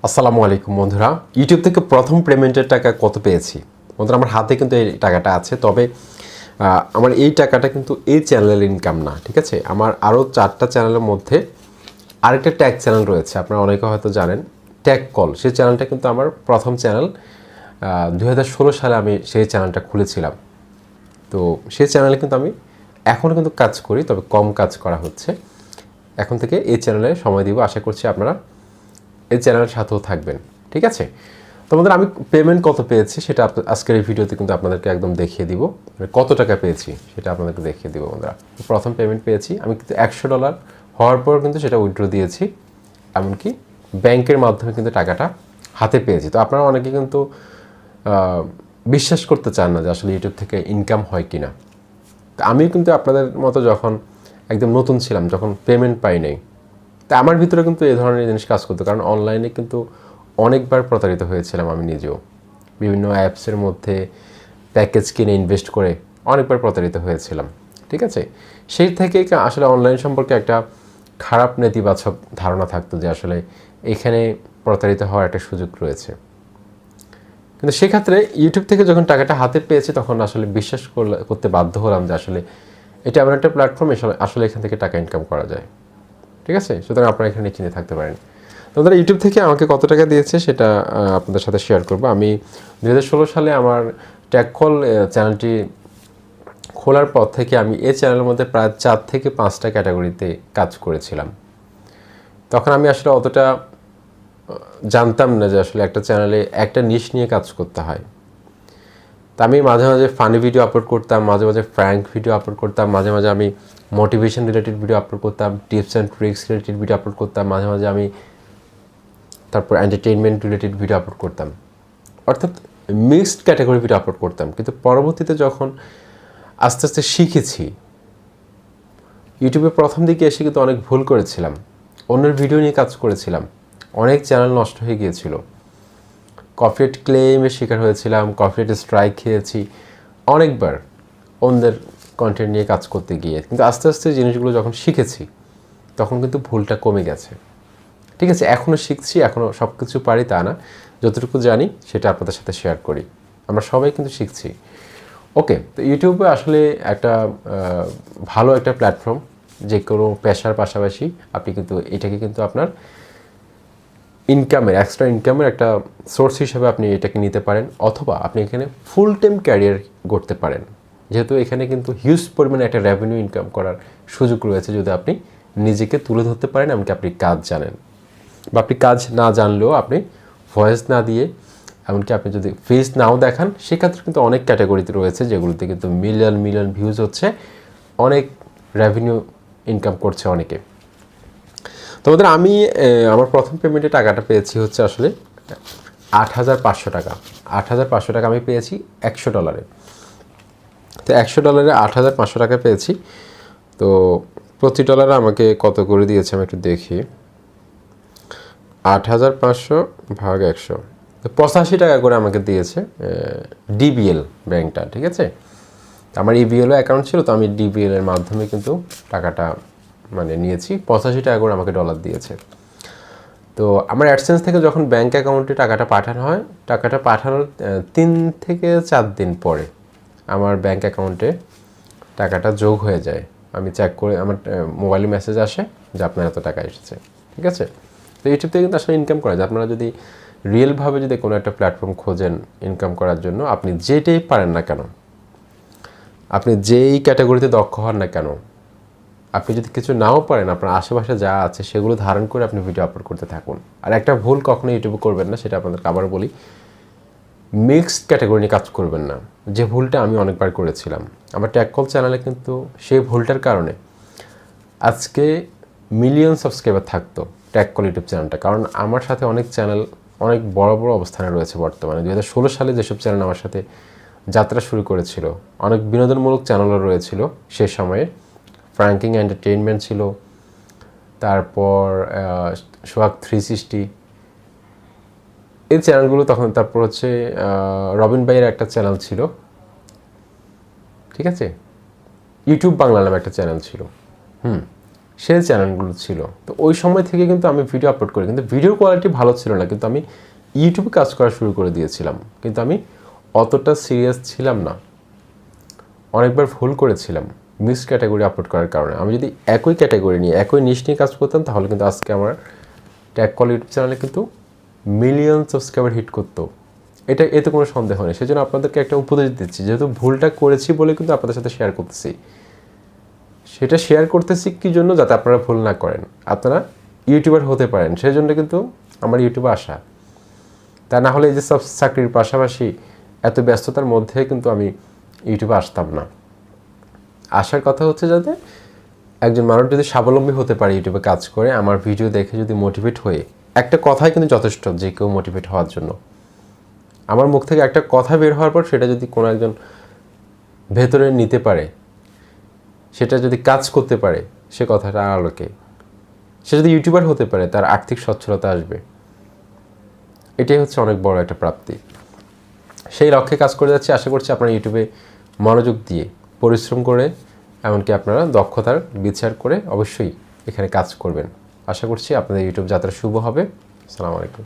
আসসালামু আলাইকুম বন্ধুরা। ইউটিউব থেকে প্রথম পেমেন্টের টাকা কত পেয়েছি বন্ধুরা? আমার হাতে কিন্তু এই টাকাটা আছে, তবে আমার এই টাকাটা কিন্তু এই চ্যানেলের ইনকাম না, ঠিক আছে? আমার আরও 4টা চ্যানেলের মধ্যে আরেকটা ট্যাগ চ্যানেল রয়েছে, আপনারা অনেকে হয়তো জানেন, ট্যাগ কল। সেই চ্যানেলটা কিন্তু আমার প্রথম চ্যানেল। 2016 সালে আমি সেই চ্যানেলটা খুলেছিলাম। তো সেই চ্যানেলে কিন্তু আমি এখনও কিন্তু কাজ করি, তবে কম কাজ করা হচ্ছে। এখন থেকে এই চ্যানেলে সময় দিব, আশা করছি আপনারা এই চ্যানেলের সাথেও থাকবেন, ঠিক আছে? তোমাদের আমি পেমেন্ট কত পেয়েছি সেটা আজকের এই ভিডিওতে কিন্তু আপনাদেরকে একদম দেখিয়ে দিব। মানে কত টাকা পেয়েছি সেটা আপনাদেরকে দেখিয়ে দিব বন্ধুরা। প্রথম পেমেন্ট পেয়েছি আমি কিন্তু $100 হওয়ার পর কিন্তু সেটা উইথড্র দিয়েছি, এমনকি ব্যাংকের মাধ্যমে কিন্তু টাকাটা হাতে পেয়েছি। তো আপনারা অনেকে কিন্তু বিশ্বাস করতে চান না যে আসলে ইউটিউব থেকে ইনকাম হয় কি না। তো আমি কিন্তু আপনাদের মতো যখন একদম নতুন ছিলাম, যখন পেমেন্ট পাই নাই, তা আমার ভিতরে কিন্তু এই ধরনের জিনিস কাজ করতো, কারণ অনলাইনে কিন্তু অনেকবার প্রতারিত হয়েছিলাম আমি নিজেও। বিভিন্ন অ্যাপসের মধ্যে প্যাকেজ কিনে ইনভেস্ট করে অনেকবার প্রতারিত হয়েছিলাম, ঠিক আছে? সেই থেকেই আসলে অনলাইন সম্পর্কে একটা খারাপ নেতিবাচক ধারণা থাকতো যে আসলে এখানে প্রতারিত হওয়ার একটা সুযোগ রয়েছে। কিন্তু সেক্ষেত্রে ইউটিউব থেকে যখন টাকাটা হাতে পেয়েছি তখন আসলে বিশ্বাস করতে বাধ্য হলাম যে আসলে এটা এমন একটা প্ল্যাটফর্ম, আসলে এখান থেকে টাকা ইনকাম করা যায়, ঠিক আছে? সুতরাং আপনারা এখানে চিনে থাকতে পারেন। তোমাদের ইউটিউব থেকে আমাকে কত টাকা দিয়েছে সেটা আপনাদের সাথে শেয়ার করব। আমি 2016 সালে আমার ট্যাগকল চ্যানেলটি খোলার পর থেকে আমি এই চ্যানেলের মধ্যে প্রায় 4 থেকে 5টা ক্যাটাগরিতে কাজ করেছিলাম। তখন আমি আসলে অতটা জানতাম না যে আসলে একটা চ্যানেলে একটা নিশ নিয়ে কাজ করতে হয়। তা আমি মাঝে মাঝে ফানি ভিডিও আপলোড করতাম, মাঝে মাঝে ফ্র্যাঙ্ক ভিডিও আপলোড করতাম, মাঝে মাঝে আমি মোটিভেশন রিলেটেড ভিডিও আপলোড করতাম, tips and tricks related video upload করতাম, মাঝে মাঝে আমি তারপর এন্টারটেইনমেন্ট রিলেটেড ভিডিও আপলোড করতাম, অর্থাৎ মিক্সড ক্যাটাগরি ভিডিও আপলোড করতাম। কিন্তু পরবর্তীতে যখন আস্তে আস্তে শিখেছি, ইউটিউবে প্রথম দিকে এসে কিন্তু অনেক ভুল করেছিলাম, অন্যের ভিডিও নিয়ে কাজ করেছিলাম, অনেক চ্যানেল নষ্ট হয়ে গিয়েছিল, কপিরাইট ক্লেমের শিকার হয়েছিলাম, কপিরাইট স্ট্রাইক খেয়েছি অনেকবার অন্যের কন্টেন্ট নিয়ে কাজ করতে গিয়ে। কিন্তু আস্তে আস্তে জিনিসগুলো যখন শিখেছি তখন কিন্তু ভুলটা কমে গেছে, ঠিক আছে? এখনও শিখছি, এখনও সব কিছু পারি তা না, যতটুকু জানি সেটা আপনাদের সাথে শেয়ার করি। আমরা সবাই কিন্তু শিখছি। ওকে, তো ইউটিউবে আসলে একটা ভালো একটা প্ল্যাটফর্ম, যে কোনো পেশার পাশাপাশি আপনি কিন্তু এটাকে কিন্তু আপনার ইনকামের, এক্সট্রা ইনকামের একটা সোর্স হিসেবে আপনি এটাকে নিতে পারেন, অথবা আপনি এখানে ফুল টাইম ক্যারিয়ার করতে পারেন, যেহেতু এখানে কিন্তু হিউজ পরিমাণে একটা রেভিনিউ ইনকাম করার সুযোগ রয়েছে যদি আপনি নিজেকে তুলে ধরতে পারেন, এমনকি আপনি কাজ জানেন, বা আপনি কাজ না জানলেও আপনি ভয়েস না দিয়ে, এমনকি আপনি যদি ফেস নাও দেখান, সেক্ষেত্রে কিন্তু অনেক ক্যাটাগরিতে রয়েছে যেগুলোতে কিন্তু মিলিয়ন মিলিয়ন ভিউজ হচ্ছে, অনেক রেভিনিউ ইনকাম করছে অনেকে। তোমাদের আমি আমার প্রথম পেমেন্টে টাকাটা পেয়েছি হচ্ছে আসলে $8,500 টাকা। $8,500 টাকা আমি পেয়েছি $100। তো $100 $8,500 টাকা পেয়েছি। তো প্রতি ডলারে আমাকে কত করে দিয়েছে আমি একটু দেখি। 8,500 ভাগ 100, তো 85 টাকা করে আমাকে দিয়েছে ডিবিএল ব্যাংকটা, ঠিক আছে? আমার ইবিএলও অ্যাকাউন্ট ছিল, তো আমি ডিবিএল এর মাধ্যমে কিন্তু টাকাটা মানে নিয়েছি। 85 টাকা করে আমাকে ডলার দিয়েছে। তো আমার অ্যাডসেন্স থেকে যখন ব্যাংক অ্যাকাউন্টে টাকাটা পাঠানো হয়, টাকাটা পাঠানোর 3 থেকে 4 দিন পরে আমার ব্যাংক অ্যাকাউন্টে টাকাটা যোগ হয়ে যায়। আমি চেক করে আমার মোবাইলে মেসেজ আসে যে আপনার এত টাকা এসেছে, ঠিক আছে? তো ইউটিউব থেকে কিন্তু আসলে ইনকাম করা যায়। আপনারা যদি রিয়েলভাবে যদি কোনো একটা প্ল্যাটফর্ম খোঁজেন ইনকাম করার জন্য, আপনি যেটাই পারেন না কেন, আপনি যেই ক্যাটাগরিতে দক্ষ হন না কেন, আপনি যদি কিছু নাও পারেন, আপনার আশেপাশে যা আছে সেগুলো ধারণ করে আপনি ভিডিও আপলোড করতে থাকুন। আর একটা ভুল কখনো ইউটিউবে করবেন না, সেটা আপনাদেরকে আবার বলি, মিক্সড ক্যাটাগরি নিয়ে কাজ করবেন না, যে ভুলটা আমি অনেকবার করেছিলাম। আমার ট্যাগকল চ্যানেলে কিন্তু সেই ভুলটার কারণে আজকে মিলিয়ন সাবস্ক্রাইবার থাকতো ট্যাগকল ইউটিউব চ্যানেলটা, কারণ আমার সাথে অনেক চ্যানেল অনেক বড় বড় অবস্থানে রয়েছে বর্তমানে। 2016 সালে যেসব চ্যানেল আমার সাথে যাত্রা শুরু করেছিল, অনেক বিনোদনমূলক চ্যানেলও রয়েছিল সে সময়ে। ফ্র্যাঙ্কিং এন্টারটেইনমেন্ট ছিল, তারপর সোহাগ 360, এই চ্যানেলগুলো তখন। তারপর হচ্ছে রবিন ভাইয়ের একটা চ্যানেল ছিল, ঠিক আছে? ইউটিউব বাংলা নামে একটা চ্যানেল ছিল। সেই চ্যানেলগুলো ছিল। তো ওই সময় থেকে কিন্তু আমি ভিডিও আপলোড করি, কিন্তু ভিডিওর কোয়ালিটি ভালো ছিল না, কিন্তু আমি ইউটিউবে কাজ করা শুরু করে দিয়েছিলাম। কিন্তু আমি অতটা সিরিয়াস ছিলাম না, অনেকবার ভুল করেছিলাম মিক্স ক্যাটাগরি আপলোড করার কারণে। আমি যদি একই ক্যাটাগরি নিয়ে একই নিশ নিয়ে কাজ করতাম তাহলে কিন্তু আজকে আমার ট্যাগ কল ইউটিউব চ্যানেলে কিন্তু মিলিয়ন সাবস্ক্রাইবার হিট করতো, এতে কোনো সন্দেহ নেই। সেই জন্য আপনাদেরকে একটা উপদেশ দিচ্ছি, যেহেতু ভুলটা করেছি বলে কিন্তু আপনাদের সাথে শেয়ার করতেছি। সেটা শেয়ার করতেছি কী জন্য, যাতে আপনারা ভুল না করেন, আপনারা ইউটিউবার হতে পারেন, সেই জন্য কিন্তু আমার ইউটিউবে আসা। তা না হলে এই যে সব চাকরির পাশাপাশি এত ব্যস্ততার মধ্যে কিন্তু আমি ইউটিউবে আসতাম না। আসার কথা হচ্ছে যাতে একজন মানুষ যদি স্বাবলম্বী হতে পারে ইউটিউবে কাজ করে, আমার ভিডিও দেখে যদি মোটিভেট হয়ে, একটা কথাই কিন্তু যথেষ্ট যে কেউ মোটিভেট হওয়ার জন্য। আমার মুখ থেকে একটা কথা বের হওয়ার পর সেটা যদি কোনো একজন ভেতরে নিতে পারে, সেটা যদি কাজ করতে পারে, সে কথাটা আলোকে, সে যদি ইউটিউবার হতে পারে, তার আর্থিক সচ্ছলতা আসবে। এটাই হচ্ছে অনেক বড় একটা প্রাপ্তি। সেই লক্ষ্যে কাজ করে যাচ্ছি। আশা করছি আপনারা ইউটিউবে মনোযোগ দিয়ে পরিশ্রম করে, এমনকি আপনারা দক্ষতার বিচার করে অবশ্যই এখানে কাজ করবেন। আশা করছি আপনাদের ইউটিউব যাত্রা শুভ হবে। আসসালামু আলাইকুম।